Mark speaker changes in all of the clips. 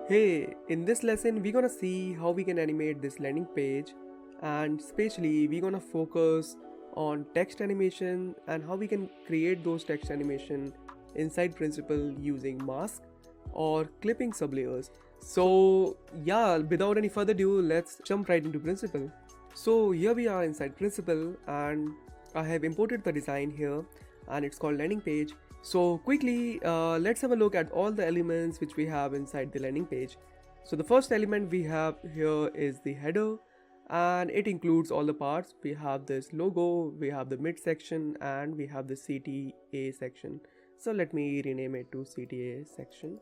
Speaker 1: Hey, in this lesson, we're gonna see how we can animate this landing page, and especially we're gonna focus on text animation and how we can create those text animation inside Principle using mask or clipping sublayers. So, yeah, without any further ado, let's jump right into Principle. So, here we are inside Principle, and I have imported the design here, and it's called landing page. So quickly, let's have a look at all the elements which we have inside the landing page. So the first element we have here is the header, and it includes all the parts. We have this logo, we have the mid section, and we have the CTA section. So let me rename it to CTA section.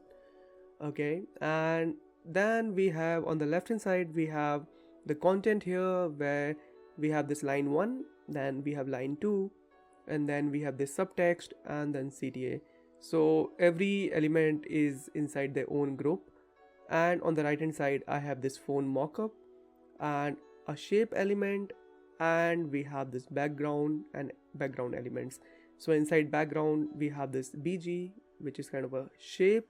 Speaker 1: Okay, and then we have on the left hand side, we have the content here where we have this line 1, then we have line 2, and then we have this subtext and then CTA. So every element is inside their own group. And on the right hand side I have this phone mockup and a shape element, and we have this background and background elements. So inside background we have this BG, which is kind of a shape,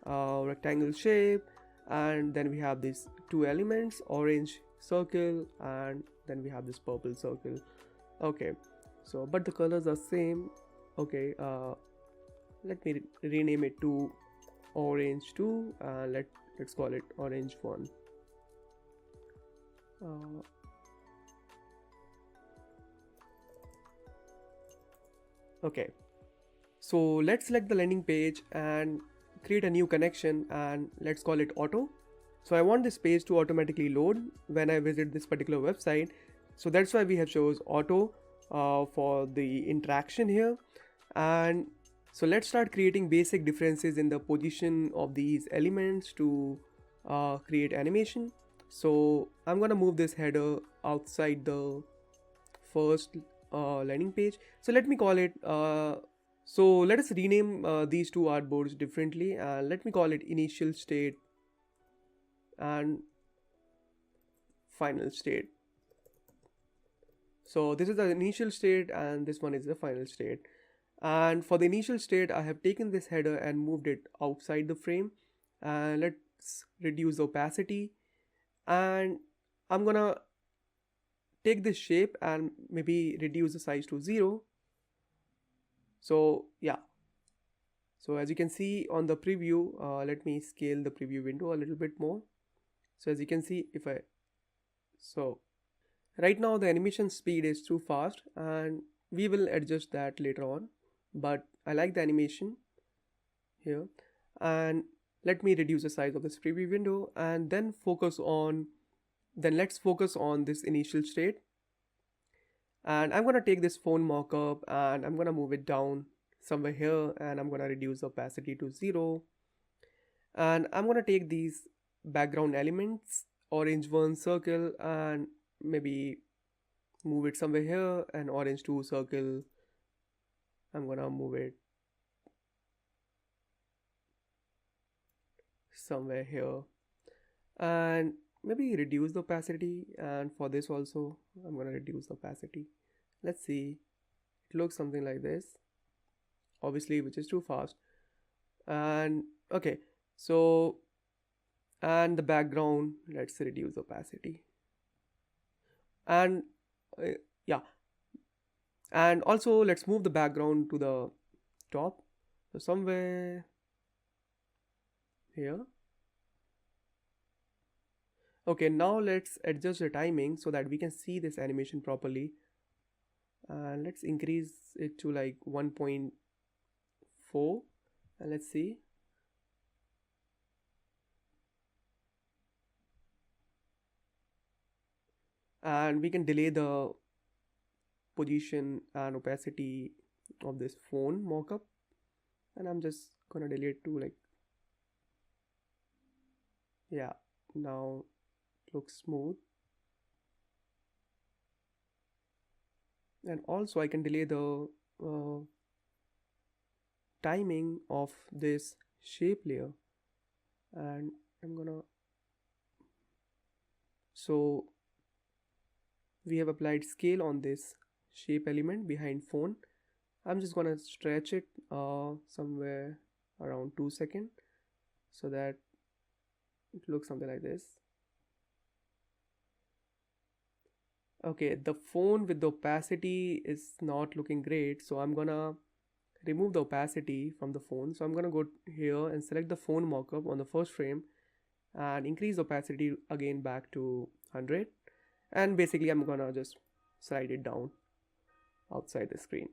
Speaker 1: rectangle shape, and then we have these two elements, orange circle and then we have this purple circle. Okay, so but the colors are same. Okay, let me rename it to orange 2 and let's call it orange 1. Okay, so let's select the landing page and create a new connection, and let's call it auto. So I want this page to automatically load when I visit this particular website, so that's why we have chose auto for the interaction here. And so let's start creating basic differences in the position of these elements to create animation. So I'm gonna move this header outside the first landing page. So let me call it so let us rename these two artboards differently, and let me call it initial state and final state. So this is the initial state and this one is the final state. And for the initial state I have taken this header and moved it outside the frame, and let's reduce the opacity, and I'm gonna take this shape and maybe reduce the size to 0. So yeah, so as you can see on the preview, let me scale the preview window a little bit more. So as you can see, if I right now the animation speed is too fast, and we will adjust that later on, but I like the animation here. And let me reduce the size of this preview window, and then let's focus on this initial state. And I'm gonna take this phone mockup and I'm gonna move it down somewhere here, and I'm gonna reduce the opacity to 0. And I'm gonna take these background elements, orange 1 circle, and maybe move it somewhere here, and orange 2 circle, I'm gonna move it somewhere here, and maybe reduce the opacity. And for this also I'm gonna reduce the opacity. Let's see, it looks something like this, obviously, which is too fast. And okay, so and the background, let's reduce opacity. And yeah, and also let's move the background to the top, so somewhere here. Okay, now let's adjust the timing so that we can see this animation properly, and let's increase it to like 1.4, and let's see. And we can delay the position and opacity of this phone mockup, and I'm just gonna delay it to like, yeah, now it looks smooth. And also I can delay the timing of this shape layer, and I'm gonna, so we have applied scale on this shape element behind phone. I'm just gonna stretch it somewhere around 2 seconds, so that it looks something like this. Okay, the phone with the opacity is not looking great, so I'm gonna remove the opacity from the phone. So I'm gonna go here and select the phone mockup on the first frame and increase opacity again back to 100, and basically I'm gonna just slide it down outside the screen.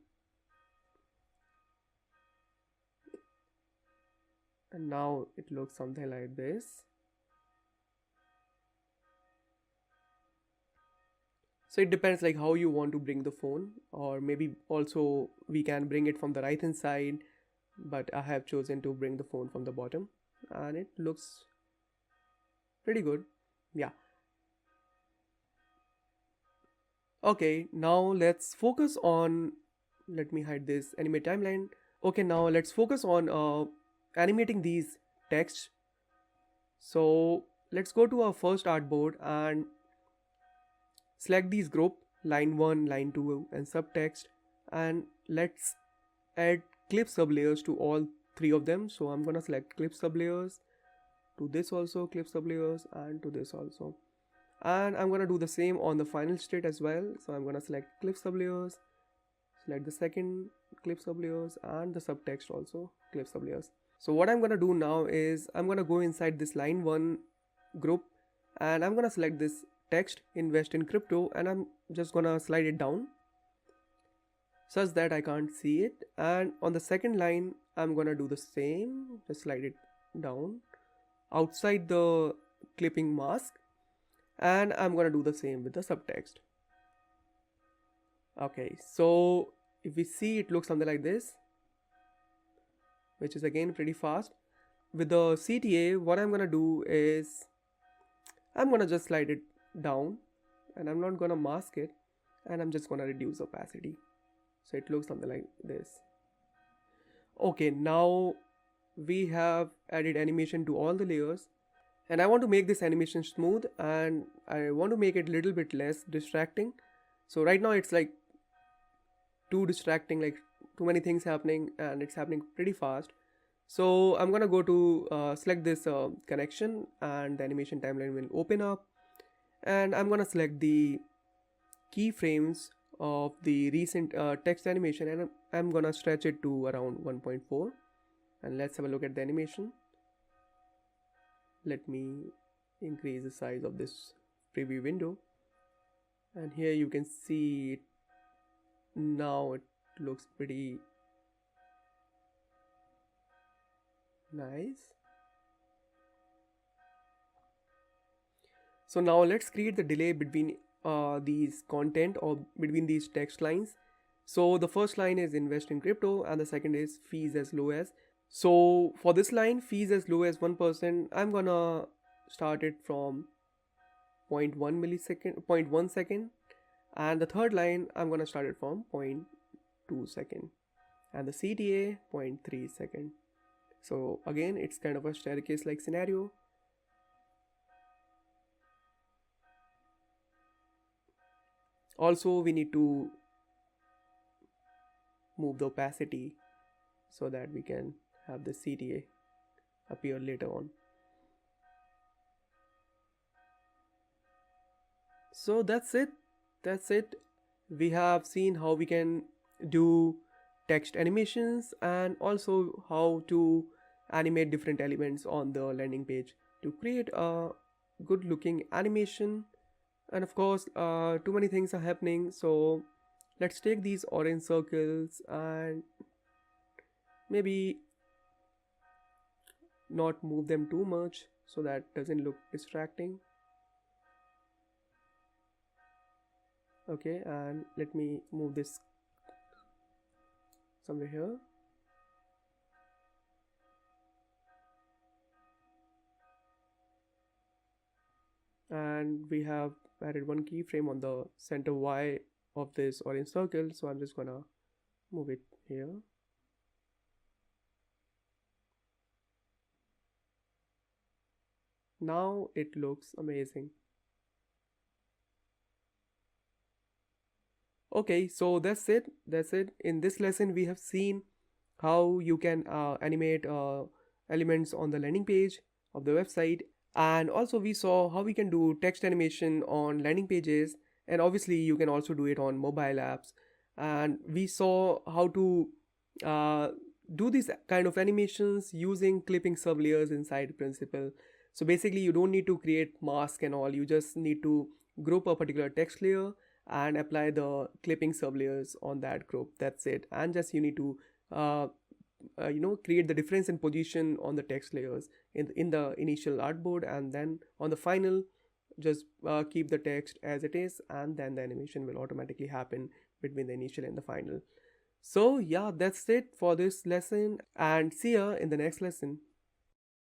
Speaker 1: And now it looks something like this. So it depends like how you want to bring the phone, or maybe also we can bring it from the right hand side, but I have chosen to bring the phone from the bottom and it looks pretty good. Yeah. Okay, now let's focus on, let me hide this animate timeline. Okay, now let's focus on animating these texts. So let's go to our first artboard and select these group, line 1, line 2 and subtext, and let's add clip sublayers to all 3 of them. So I'm gonna select clip sublayers, to this also clip sublayers, and to this also. And I'm gonna do the same on the final state as well. So I'm gonna select clip sublayers, select the second clip sublayers, and the subtext also clip sublayers. So what I'm gonna do now is I'm gonna go inside this line 1 group and I'm gonna select this text invest in crypto, and I'm just gonna slide it down such that I can't see it. And on the second line I'm gonna do the same, just slide it down outside the clipping mask, and I'm gonna do the same with the subtext. Okay, so if we see, it looks something like this, which is again pretty fast. With the CTA, what I'm gonna do is I'm gonna just slide it down and I'm not gonna mask it, and I'm just gonna reduce opacity so it looks something like this. Okay, now we have added animation to all the layers, and I want to make this animation smooth and I want to make it a little bit less distracting. So right now it's like too distracting, like too many things happening and it's happening pretty fast. So I'm gonna go to select this connection, and the animation timeline will open up, and I'm gonna select the keyframes of the recent text animation, and I'm gonna stretch it to around 1.4. and let's have a look at the animation. Let me increase the size of this preview window, and here you can see it. Now it looks pretty nice. So now let's create the delay between these content, or between these text lines. So the first line is invest in crypto and the second is fees as low as. So for this line, fees as low as 1%, I'm gonna start it from 0.1 second, and the third line I'm gonna start it from 0.2 second, and the CTA 0.3 second. So again, it's kind of a staircase like scenario. Also, we need to move the opacity so that we can have the CTA appear later on. So that's it. We have seen how we can do text animations and also how to animate different elements on the landing page to create a good looking animation. And of course, too many things are happening, so let's take these orange circles and maybe not move them too much so that doesn't look distracting. Okay, and let me move this somewhere here. And we have added one keyframe on the center Y of this orange circle, so I'm just gonna move it here. Now it looks amazing. Okay, so that's it. In this lesson we have seen how you can animate elements on the landing page of the website, And also we saw how we can do text animation on landing pages, and obviously you can also do it on mobile apps. And we saw how to uh, do these kind of animations using clipping sublayers inside principle. So basically you don't need to create mask and all, you just need to group a particular text layer and apply the clipping sublayers on that group. That's it. And just you need to create the difference in position on the text layers in the initial artboard, and then on the final just keep the text as it is, and then the animation will automatically happen between the initial and the final. So yeah, that's it for this lesson, and see ya in the next lesson.